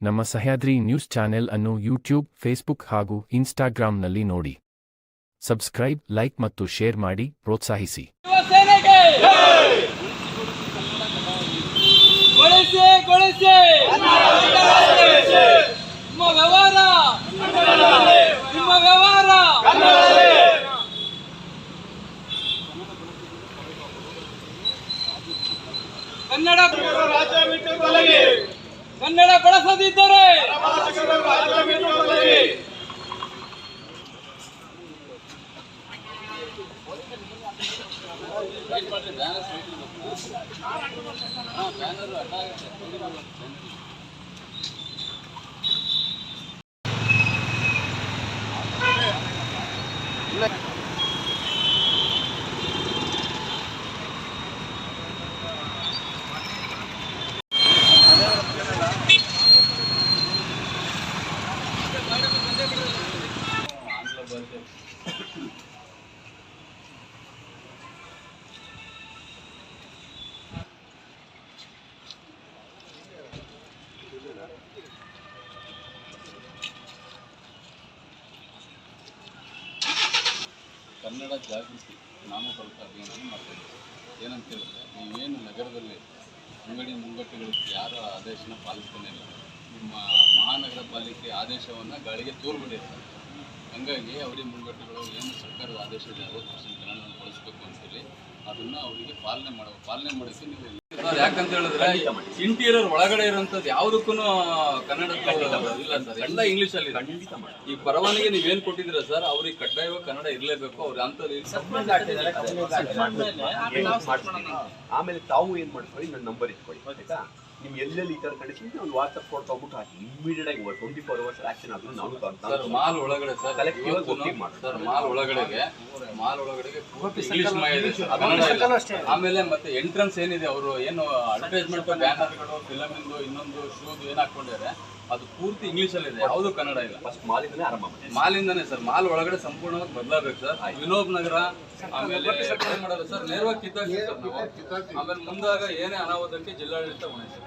ನಮ್ಮ Sahyadri news channel ಅನ್ನು YouTube, Facebook ಹಾಗೂ ಇನ್ಸ್ಟಾಗ್ರಾಂನಲ್ಲಿ ನೋಡಿ. ಸಬ್ಸ್ಕ್ರೈಬ್, ಲೈಕ್ ಮತ್ತು ಶೇರ್ ಮಾಡಿ ಪ್ರೋತ್ಸಾಹಿಸಿ. ಕನ್ನಡ ರಾಜ್ಯ ಬಿಟ್ಟು ತೊಲಗಿ, ಕನ್ನಡ ಬಳಸದಿದ್ದರೆ ರಾಜ್ಯ ಬಿಟ್ಟು ತೊಲಗಿ. ಕನ್ನಡ ಜಾಗೃತಿ ನಾಮಫಲಕ ಅಭಿಯಾನ ಮಾಡ್ತಾಯಿದ್ದೀವಿ. ಏನಂತ ಹೇಳಿದ್ರೆ, ನೀವೇನು ನಗರದಲ್ಲಿ ಅಂಗಡಿ ಮುಂಗಟ್ಟುಗಳಿಗೆ ಯಾರ ಆದೇಶನ ಪಾಲಿಸ್ತಾನೆ ಇಲ್ಲ, ನಿಮ್ಮ ಮಹಾನಗರ ಪಾಲಿಕೆ ಆದೇಶವನ್ನು ಗಾಳಿಗೆ ತೂರ್ಬಿಟ್ಟಿರ್ತಾರೆ. ಹಾಗಾಗಿ ಅವರಿ ಮುಂಗಟ್ಟುಗಳು ಏನು ಸರ್ಕಾರದ ಆದೇಶ ಇದೆ 60% ಕನ್ನಡವನ್ನು ಬಳಸಬೇಕು ಅಂತೇಳಿ ಅದನ್ನು ಅವರಿಗೆ ಪಾಲನೆ ಮಾಡೋಕ್ಕೆ ನೀವು ಯಾಕಂತ ಹೇಳಿದ್ರೆ ಇಂಟೀರಿಯರ್ ಒಳಗಡೆ ಇರೋಂಥದ್ದು ಯಾವುದಕ್ಕೂ ಕನ್ನಡ ಇಲ್ಲ ಸರ್, ಎಲ್ಲ ಇಂಗ್ಲೀಷಲ್ಲಿ. ಈ ಪರವಾನಿಗೆ ನೀವೇನು ಕೊಟ್ಟಿದ್ದೀರಾ ಸರ್, ಅವ್ರಿಗೆ ಕಡ್ಡಾಯವಾಗಿ ಕನ್ನಡ ಇರಲೇಬೇಕು. ಅವ್ರ ಅಂಥದ್ದು ಆಮೇಲೆ ತಾವು ಏನ್ ಮಾಡ್ಕೊಳ್ಳಿ, ನನ್ನ ನಂಬರ್ ಇಟ್ಕೊಳ್ಳಿ ಆಯ್ತಾ. ನಿಮ್ ಎಲ್ಲೆಲ್ಲಿ ಈ ತರ ಕಂಡೀಷನ್ ಒಂದು ವಾಟ್ಸ್ಆಪ್ ಫೋಟೋ ತಗೊಂಡ್ಬಿಟ್ಟು ಹಾಕಿ, ಇಮಿಡಿಯೇಟ್ ಆಗಿ 24 hours ಆಕ್ಷನ್ ಆದ್ರೂ ನಾವು ಮಾಲ್ ಒಳಗಡೆ ಸರ್ ಮಾಲ್ ಒಳಗಡೆಗೆ ಇಂಗ್ಲಿಷ್ ಆಮೇಲೆ ಮತ್ತೆ ಎಂಟ್ರೆನ್ಸ್ ಏನಿದೆ, ಅವರು ಏನು ಅಡ್ವರ್ಟೈಸ್ಮೆಂಟ್ ಬ್ಯಾನರ್ಗಳು, ಫಿಲಮ್ ಇಂದು ಇನ್ನೊಂದು ಶೂದು ಏನ್ ಹಾಕೊಂಡಿದ್ದಾರೆ ಅದು ಪೂರ್ತಿ ಇಂಗ್ಲಿಷ್ ಅಲ್ಲಿ ಇದೆ, ಯಾವುದು ಕನ್ನಡ ಇಲ್ಲ. ಫಸ್ಟ್ ಮಾಲಿಂದನೇ ಆರಂಭ ಮಾಡಿ. ಮಾಲಿಂದಾನೆ ಸರ್, ಮಾಲ್ ಒಳಗಡೆ ಸಂಪೂರ್ಣವಾಗಿ ಬದಲಾಗಬೇಕು ಸರ್. ವಿನೋಬ್ ನಗರ ಆಮೇಲೆ ಮಾಡೋದು ಸರ್, ನೇರವಾಗಿ ಕಿತ್ತಾಕ್ತೀವಿ ಸರ್ ನಾವು. ಆಮೇಲೆ ಮುಂದಾಗ ಏನೇ ಅನಾಹುತಕ್ಕೆ ಜಿಲ್ಲಾಡಳಿತ ಹೊಣೆ ಸರ್.